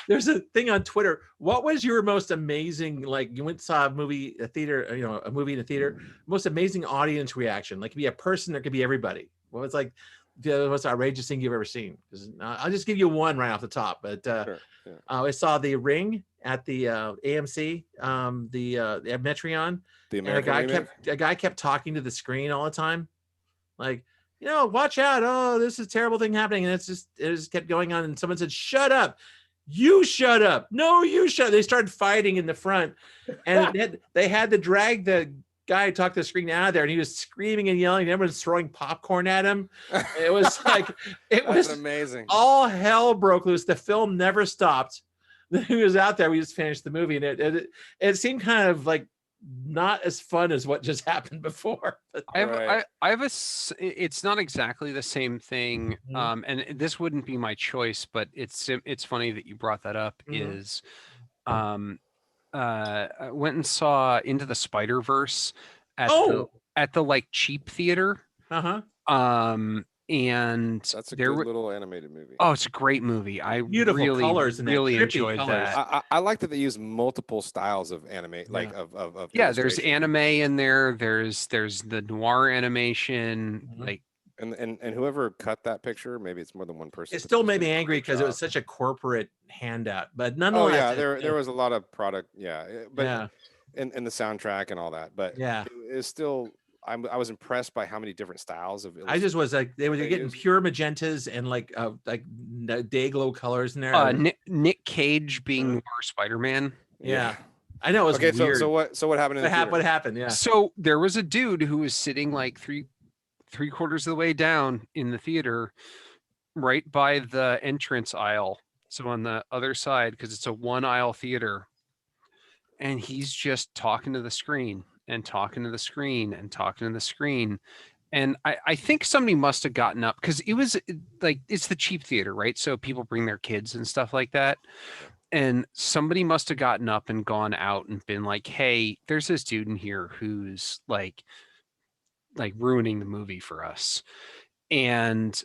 There's a thing on Twitter. What was your most amazing, like you went saw a movie, a theater, a movie in a theater, most amazing audience reaction? Like it could be a person, or it could be everybody. What was like the most outrageous thing you've ever seen? Because I'll just give you one right off the top. But Sure. Yeah. I saw The Ring at the AMC, the Metreon, The and American remake. a guy kept talking to the screen all the time, like, watch out! Oh, this is a terrible thing happening, and it just kept going on. And someone said, "Shut up! You shut up! No, you shut!" They started fighting in the front, and they had to drag the guy who talked to the screen out of there, and he was screaming and yelling. And everyone's throwing popcorn at him. It was like it was amazing. All hell broke loose. The film never stopped. He was out there. We just finished the movie, and it seemed kind of like not as fun as what just happened before. I have it's not exactly the same thing. And this wouldn't be my choice, but it's funny that you brought that up. Is I went and saw Into the SpiderVerse at the like cheap theater. And that's a good little animated movie. Oh, it's a great movie. I beautiful colors and really enjoyed that. I like that they use multiple styles of animate, like of there's anime in there. There's the noir animation, like and whoever cut that picture, maybe it's more than one person. It still made me angry because it was such a corporate handout, but nonetheless, there was a lot of product, but and the soundtrack and all that, but it's still. I was impressed by how many different styles of. I just was like they were getting pure magentas and like day glow colors in there. Nick Cage being noir SpiderMan. Yeah. I know it was weird. So what happened? What happened? Yeah. So there was a dude who was sitting like three quarters of the way down in the theater, right by the entrance aisle. So on the other side, because it's a one aisle theater, and he's just talking to the screen. And talking to the screen and talking to the screen. And I think somebody must have gotten up because it was like, it's the cheap theater, right? So people bring their kids and stuff like that. And somebody must have gotten up and gone out and been like, hey, there's this dude in here who's like ruining the movie for us. And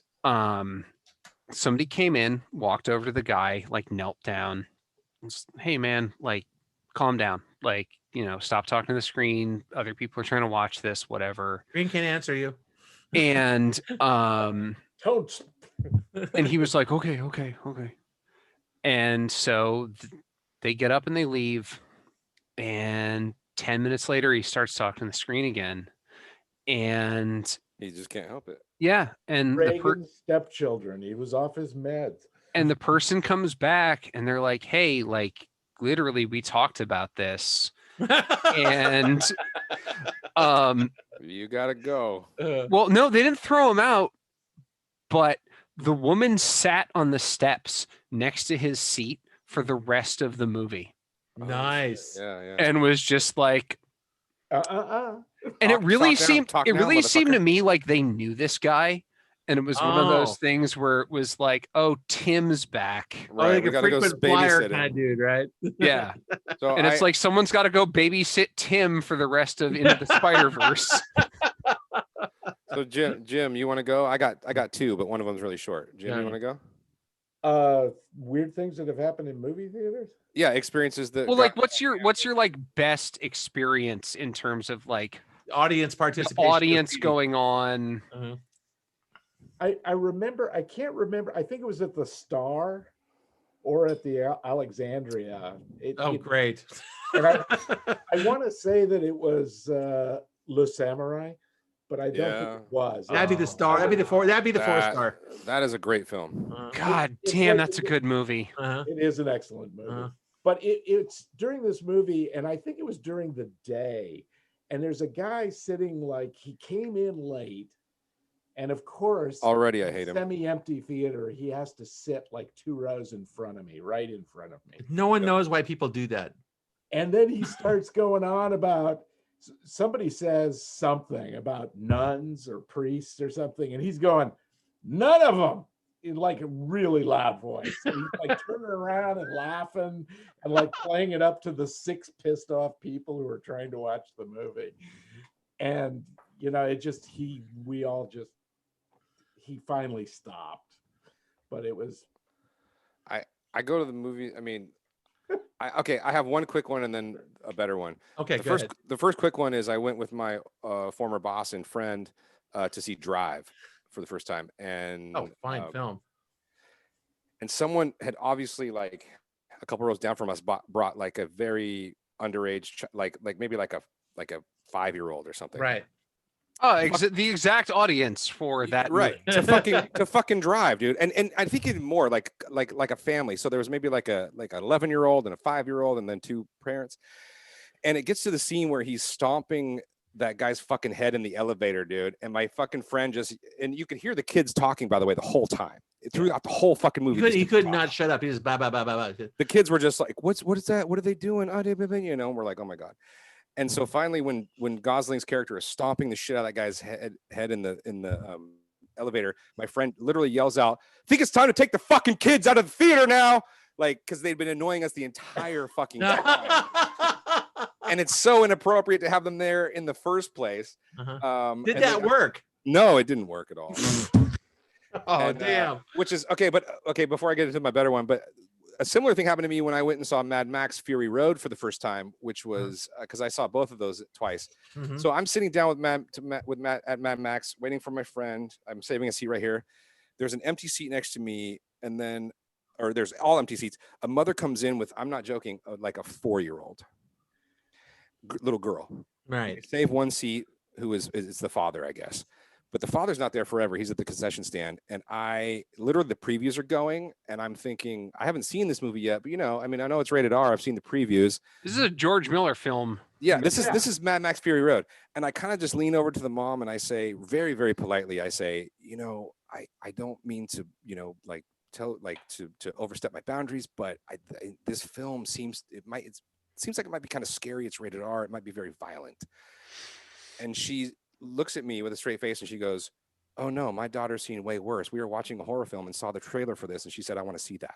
somebody came in, walked over to the guy, like knelt down. Hey man, like calm down. Like, stop talking to the screen. Other people are trying to watch this, whatever. Screen can't answer you. And don't. And he was like, okay. And so they get up and they leave. And 10 minutes later, he starts talking to the screen again. And he just can't help it. Yeah. And Reagan's stepchildren. He was off his meds. And the person comes back and they're like, hey, like, literally, we talked about this. And you gotta go. Well, no, they didn't throw him out, but the woman sat on the steps next to his seat for the rest of the movie. Nice. Yeah. And was just like and it really seemed to me like they knew this guy. And it was one of those things where it was like, oh, Tim's back. Right. Like a frequent flyer kind of dude, right? Yeah. And it's like someone's got to go babysit Tim for the rest of Into the SpiderVerse. So Jim, you want to go? I got two, but one of them's really short. Jim, you want to go? Weird things that have happened in movie theaters. Yeah, experiences that. Well, like, what's your like best experience in terms of like audience participation, audience going on? I remember, I can't remember. I think it was at the Star or at the Alexandria. Great. And I want to say that it was Le Samurai, but I don't think it was. That'd be the Star. That'd be the 4-star. That is a great film. God damn, that's a good movie. It is an excellent movie. But it's during this movie, and I think it was during the day, and there's a guy sitting like he came in late. And of course, already I hate him. Semi-empty theater. He has to sit like 2 rows in front of me, right in front of me. No one knows why people do that. And then he starts going on about somebody says something about nuns or priests or something, and he's going, none of them, in like a really loud voice. And he's like turning around and laughing and like playing it up to the 6 pissed off people who are trying to watch the movie. And he finally stopped, but it was. I go to the movie. I mean, I have one quick one and then a better one. Okay, the first quick one is I went with my former boss and friend to see Drive for the first time, and fine film. And someone had obviously, like a couple rows down from us, brought like a very underage, like maybe like a 5-year-old or something. Right. Oh, the exact audience for that. Right. to fucking Drive, dude. And I think even more like a family. So there was maybe like an 11-year-old and a 5-year-old and then 2 parents. And it gets to the scene where he's stomping that guy's fucking head in the elevator, dude. And my fucking friend and you can hear the kids talking, by the way, the whole time throughout the whole fucking movie. He could not shut up. He just blah. The kids were just like, what is that? What are they doing? You know, and we're like, oh my God. And so finally, when Gosling's character is stomping the shit out of that guy's head in the elevator, my friend literally yells out, "I think it's time to take the fucking kids out of the theater now!" Like, because they'd been annoying us the entire fucking time. And it's so inappropriate to have them there in the first place. Did that work? No, it didn't work at all. Damn. Which is okay, but okay. Before I get into my better one, but a similar thing happened to me when I went and saw Mad Max Fury Road for the first time, which was because I saw both of those twice. So I'm sitting down with Matt at Mad Max, waiting for my friend. I'm saving a seat right here. There's an empty seat next to me, and then, or there's all empty seats. A mother comes in with, I'm not joking, like a 4-year-old little girl. Right. They save one seat, who is the father, I guess. But the father's not there forever. He's at the concession stand. And literally the previews are going. And I'm thinking, I haven't seen this movie yet, but I mean, I know it's rated R. I've seen the previews. This is a George Miller film. Yeah, this is Mad Max Fury Road. And I kind of just lean over to the mom and I say, very, very politely, I say, I don't mean to, like to overstep my boundaries, but this film seems like it might be kind of scary. It's rated R. It might be very violent. And she looks at me with a straight face and she goes, "Oh no, my daughter's seen way worse. We were watching a horror film and saw the trailer for this, and she said, I want to see that."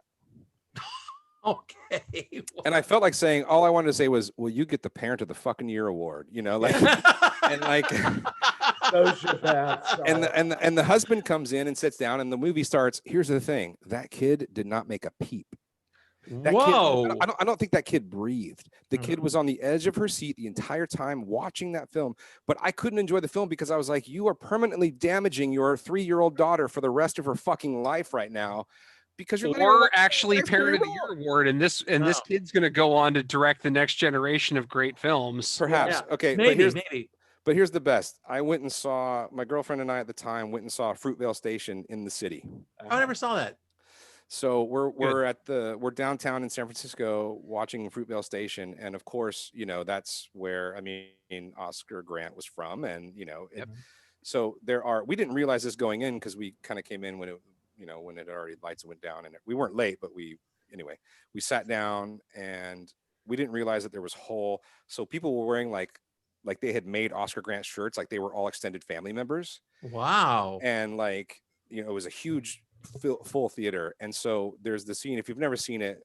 Okay. And I felt like saying, all I wanted to say was, "Well, you get the Parent of the fucking Year award," like, and like, and the husband comes in and sits down, and the movie starts. Here's the thing: that kid did not make a peep. Whoa. I don't think that kid breathed. The kid was on the edge of her seat the entire time watching that film, but I couldn't enjoy the film because I was like, you are permanently damaging your 3-year-old daughter for the rest of her fucking life right now, because you're actually Parent of the Year award, and this kid's going to go on to direct the next generation of great films. Perhaps. Yeah. Okay. Maybe. But here's the best. I went and saw, my girlfriend and I at the time went and saw Fruitvale Station in the city. I never saw that. So we're downtown in San Francisco watching Fruitvale Station, and of course, that's where Oscar Grant was from, and so we didn't realize this going in because we kind of came in when it already lights went down, and we weren't late, but we sat down and we didn't realize that there was so people were wearing like they had made Oscar Grant shirts, like they were all extended family members. Wow. And it was a huge full theater. And so there's the scene, if you've never seen it,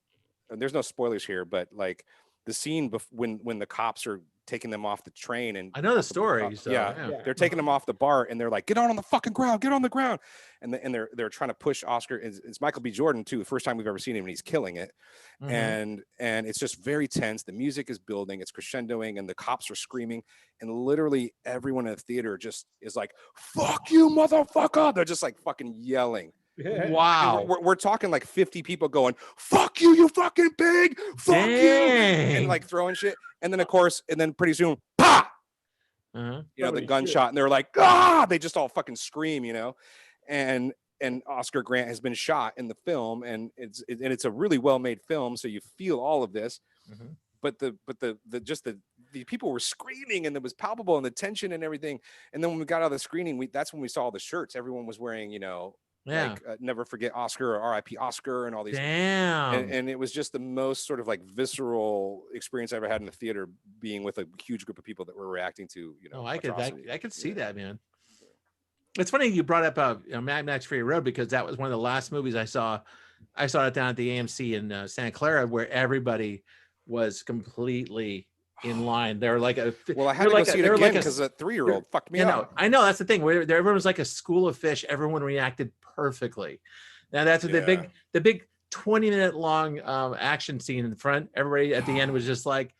and there's no spoilers here, but like the scene when the cops are taking them off the train, and I know the story. They're taking them off the bar, and they're like, get on the fucking ground, get on the ground. And they're trying to push Oscar. It's Michael B. Jordan too, the first time we've ever seen him, and he's killing it. And it's just very tense. The music is building, it's crescendoing, and the cops are screaming, and literally everyone in the theater just is like, fuck you, motherfucker. They're just like fucking yelling. Wow. We're talking like 50 people going, fuck you, you fucking pig, fuck you, and like throwing shit. And then of course, pretty soon, pah! The gunshot, and they're like, ah! They just all fucking scream, and Oscar Grant has been shot in the film, and it's a really well made film, so you feel all of this. But the people were screaming, and it was palpable, and the tension and everything. And then when we got out of the screening, that's when we saw the shirts. Everyone was wearing, like never forget Oscar, or RIP Oscar, and all these. Damn. And it was just the most sort of like visceral experience I ever had in the theater, being with a huge group of people that were reacting to, I could see that, man. It's funny you brought up Mad Max Fury Road, because that was one of the last movies I saw. I saw it down at the AMC in Santa Clara, where everybody was completely in line. They were like I had to go see it again because a 3-year-old fucked me up. I know, that's the thing. Everyone was like a school of fish. Everyone reacted perfectly. Now that's what the 20-minute long action scene in the front. Everybody at the end was just like,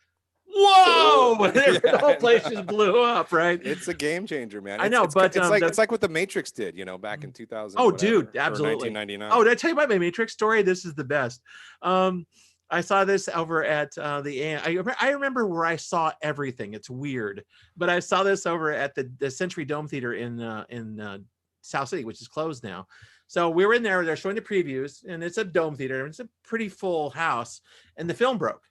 whoa! The whole place just blew up, right? It's a game changer, man. I know, but it's like what the Matrix did, you know, back in 2000. Oh, dude, absolutely. 1999. Oh, did I tell you about my Matrix story? This is the best. I saw this over at I remember where I saw everything. It's weird, but I saw this over at the Century Dome Theater in South City, which is closed now. So we were in there. They're showing the previews, and it's a dome theater. It's a pretty full house, and the film broke.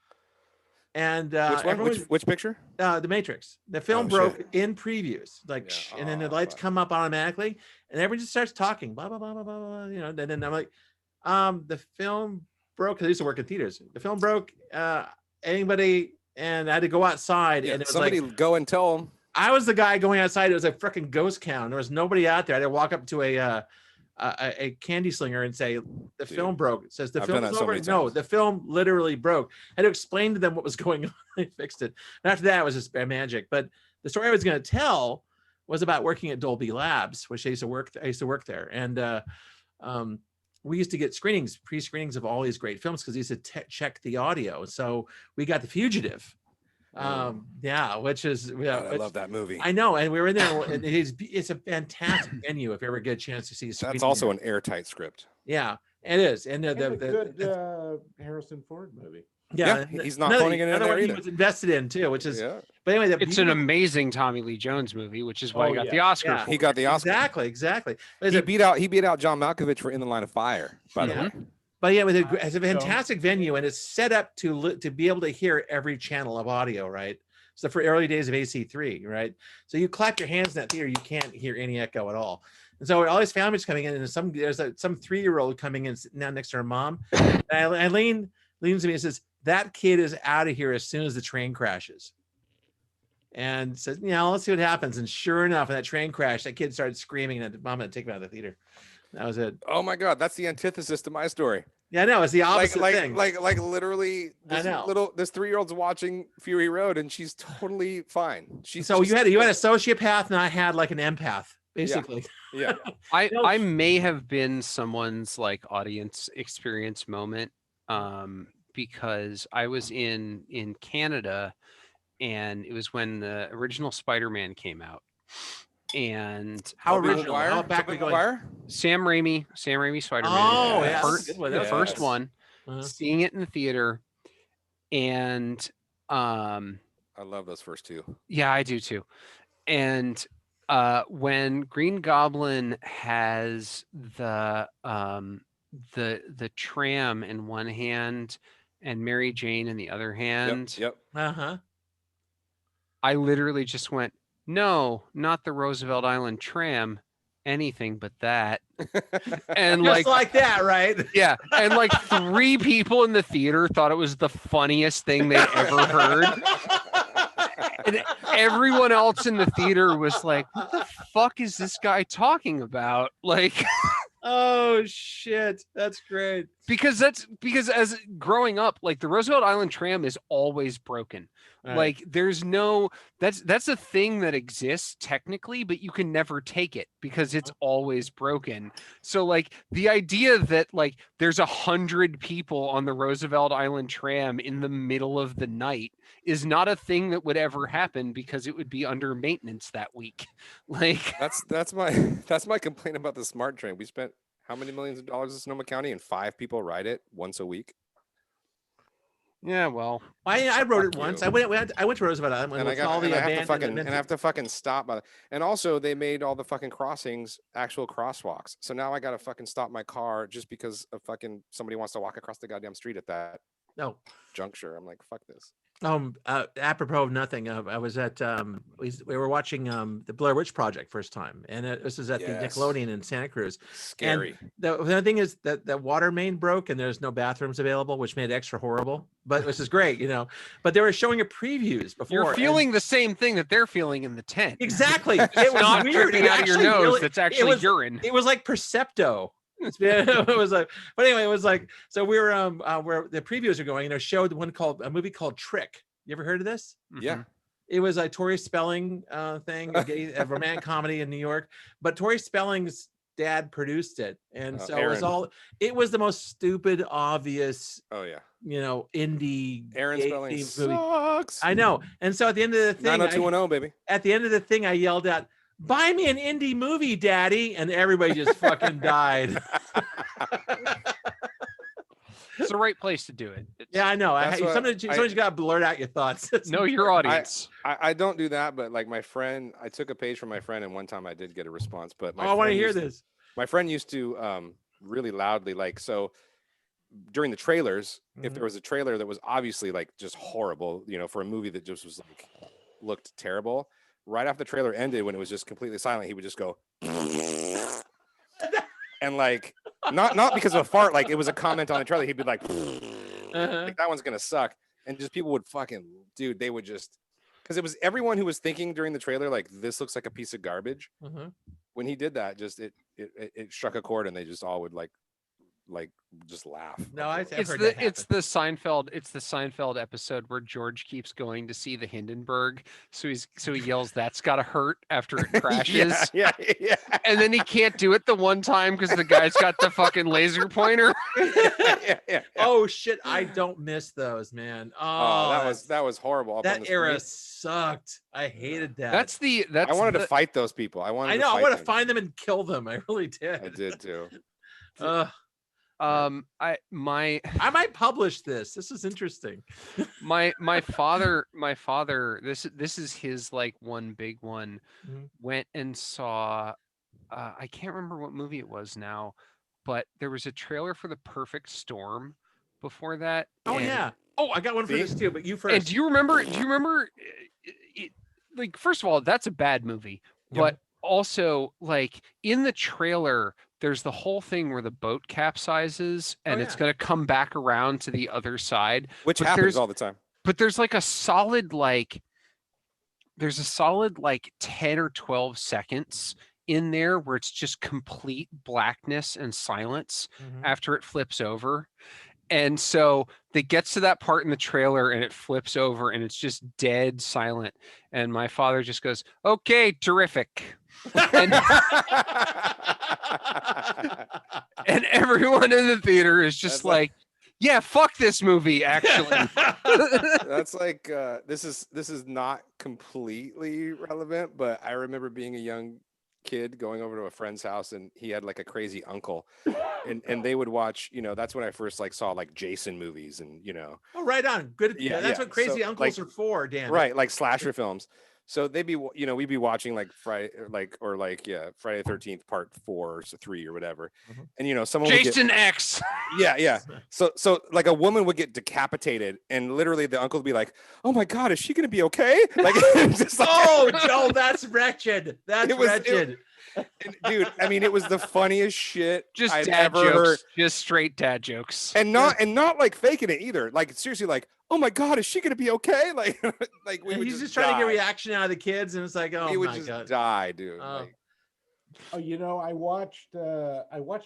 And which one? Which picture? The Matrix. The film broke in previews, like, and then the lights come up automatically, and everyone just starts talking, blah blah blah blah blah, blah, you know. And then I'm like, the film broke, because I used to work in theaters. The film broke. Anybody? And I had to go outside, and it was somebody like, go and tell them. I was the guy going outside. It was a freaking ghost town. There was nobody out there. I had to walk up to a candy slinger and say, the film broke. It says the film is over. No, the film literally broke. I had to explain to them what was going on. I fixed it. And after that, it was just magic. But the story I was going to tell was about working at Dolby Labs, which I used to work there. And we used to get pre-screenings of all these great films, because we used to check the audio. So we got The Fugitive. Which is I love that movie. I know, and we were in there, and it's a fantastic venue if you ever get a chance to see. That's also an airtight script. Yeah, it is, and a good Harrison Ford movie. Yeah, he's not phoning it in there either. He was invested in too, which is. Yeah. But anyway, it's an amazing Tommy Lee Jones movie, which is why he got the Oscar. Yeah. For he got the Oscar. Exactly. He beat out John Malkovich for In the Line of Fire, by the way. But yeah, it's a fantastic venue, and it's set up to be able to hear every channel of audio, right? So for early days of AC3, right? So you clap your hands in that theater, you can't hear any echo at all. And so all these families coming in, and there's some 3-year-old coming in sitting down next to her mom. And Eileen leans to me and says, that kid is out of here as soon as the train crashes. And says, let's see what happens. And sure enough, when that train crashed, that kid started screaming, and mom had to take him out of the theater. That was it. Oh my God, that's the antithesis to my story. Yeah, I know. It's the opposite thing. Like literally, this 3-year-old's watching Fury Road, and she's totally fine. You had a sociopath, and I had like an empath, basically. Yeah. I may have been someone's like audience experience moment, because I was in Canada, and it was when the original SpiderMan came out. And how original? How back we going? Sam Raimi Spider-Man. Oh, the first one. Seeing it in the theater, and I love those first two. Yeah, I do too. And when Green Goblin has the tram in one hand and Mary Jane in the other hand. Yep. I literally just went, no, not the Roosevelt Island tram, anything but that. And just like that, right? Yeah. And like 3 people in the theater thought it was the funniest thing they'd ever heard. And everyone else in the theater was like, what the fuck is this guy talking about? Like, oh shit, that's great. Because as growing up, like the Roosevelt Island tram is always broken. Right. Like there's no, that's a thing that exists technically, but you can never take it because it's always broken. So like the idea that like there's 100 people on the Roosevelt Island tram in the middle of the night is not a thing that would ever happen because it would be under maintenance that week. Like that's my complaint about the smart train. We spent how many millions of dollars in Sonoma County, and 5 people ride it once a week. Yeah, well, I rode it once. I went to Roosevelt Island and I have to fucking stop by. And also, they made all the fucking crossings actual crosswalks. So now I got to fucking stop my car just because of fucking somebody wants to walk across the goddamn street at that juncture. I'm like, fuck this. Apropos of nothing, I was at we were watching the Blair Witch Project first time, and this is at the Nickelodeon in Santa Cruz. Scary. And the thing is that the water main broke and there's no bathrooms available, which made it extra horrible, but which is great, but they were showing a previews before. You're feeling the same thing that they're feeling in the tent. Exactly. It was not weird. Dripping out of your nose. It's actually urine. It was like Percepto. It was like, but anyway, it was like, so we were where the previews are going, and they showed a movie called Trick. You ever heard of this? Yeah. It was a Tori Spelling thing, a romantic comedy in New York, but Tori Spelling's dad produced it, and so Aaron. it was the most stupid, obvious, Oh yeah. Indie Aaron gay spelling themed movie. sucks. I know. And so at the end of the thing, 90210, baby. at the end of the thing, I yelled out, "Buy me an indie movie, Daddy!" And everybody just fucking died. It's the right place to do it. Yeah, I know. Sometimes you got to blurt out your thoughts. Know your audience. I don't do that, but like my friend, I took a page from my friend, and one time I did get a response. But I want to hear this. My friend used to really loudly, like, so during the trailers, if there was a trailer that was obviously like just horrible, for a movie that just was like looked terrible, right after the trailer ended, when it was just completely silent, he would just go and like not because of a fart, like it was a comment on the trailer, he'd be like, like that one's gonna suck, and just people would fucking, dude, they would just, because it was everyone who was thinking during the trailer like this looks like a piece of garbage. When he did that, just it struck a chord, and they just all would like just laugh. No, it's the Seinfeld episode where George keeps going to see the Hindenburg, so he yells, "That's gotta hurt," after it crashes. yeah. And then he can't do it the one time because the guy's got the fucking laser pointer. Yeah. Oh shit, I don't miss those, man. Oh, that was horrible. That era sucked. I hated that. I wanted to fight those people. I want to find them and kill them. I really did. I did too. I might publish this. This is interesting. my father, this is his like one big one. Went and saw, I can't remember what movie it was now, but there was a trailer for The Perfect Storm before that. Yeah. Oh, I got one for this too, but you first. And do you remember it, like, first of all, that's a bad movie, but also like in the trailer, there's the whole thing where the boat capsizes and it's going to come back around to the other side, which happens all the time. But there's like a solid 10 or 12 seconds in there where it's just complete blackness and silence after it flips over. And so it gets to that part in the trailer and it flips over and it's just dead silent. And my father just goes, "Okay, terrific." And, and everyone in the theater is just like, "Yeah, fuck this movie." Actually, that's like this is not completely relevant, but I remember being a young kid going over to a friend's house, and he had like a crazy uncle, and they would watch, that's when I first like saw like Jason movies, and Oh, right on. Good. Yeah, that's what crazy uncles are for, Dan. Right, like slasher films. So they'd be, we'd be watching like Friday the 13th part 4 or 3 or whatever, and someone Jason X. Yeah. So like a woman would get decapitated, and literally the uncle would be like, "Oh my God, is she gonna be okay?" Like, just like, oh, Joe, that's wretched. That's wretched. Dude, I mean, it was the funniest shit just I'd dad ever jokes, heard. just straight dad jokes, and not like faking it either. Like seriously, like, "Oh my God, is she gonna be okay?" Like he's just trying to get reaction out of the kids, and it's like, oh, he would just die, dude. I watched a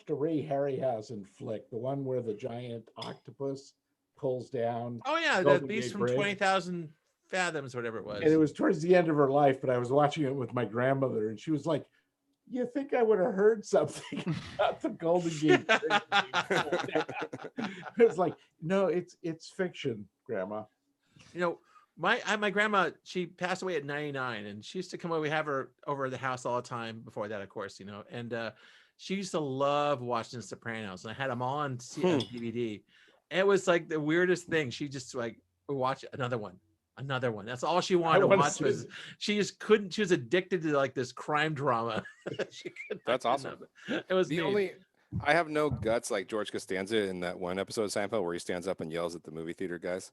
Ray Harryhausen flick, the one where the giant octopus pulls down. Oh yeah, the Beast from 20,000 Fathoms, whatever it was. And it was towards the end of her life, but I was watching it with my grandmother, and she was like, "You think I would have heard something about the Golden Gate Bridge?" It's like, no, it's fiction, Grandma. My grandma, she passed away at 99, and she used to come over. We have her over at the house all the time before that, of course, and she used to love watching The Sopranos, and I had them all on DVD. It was like the weirdest thing. She just like watch another one. That's all she wanted to watch. She just couldn't. She was addicted to like this crime drama. That's awesome. It was I have no guts like George Costanza in that one episode of Seinfeld where he stands up and yells at the movie theater guys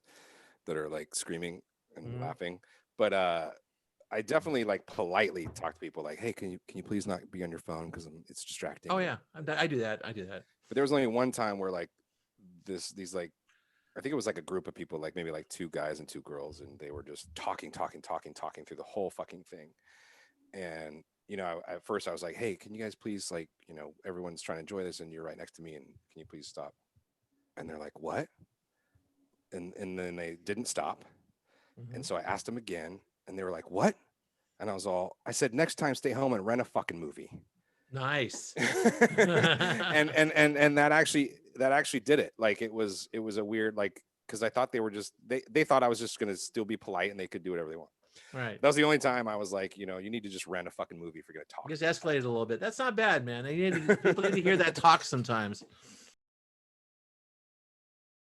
that are like screaming and laughing. But I definitely like politely talk to people like, "Hey, can you please not be on your phone because it's distracting." Oh yeah, I do that. But there was only one time where like these like, I think it was like a group of people, like maybe like 2 guys and 2 girls, and they were just talking through the whole fucking thing. And at first I was like, "Hey, can you guys please, like, everyone's trying to enjoy this and you're right next to me, and can you please stop?" And they're like, "What?" And then they didn't stop. And so I asked them again, and they were like, "What?" And I said, "Next time, stay home and rent a fucking movie." Nice. and that actually did it. Like it was a weird, like, because I thought they were just they thought I was just gonna still be polite and they could do whatever they want. Right. That was the only time I was like, you know, you need to just rent a fucking movie if you're gonna talk. Just escalated a little bit. That's not bad, man. People need to hear that talk sometimes.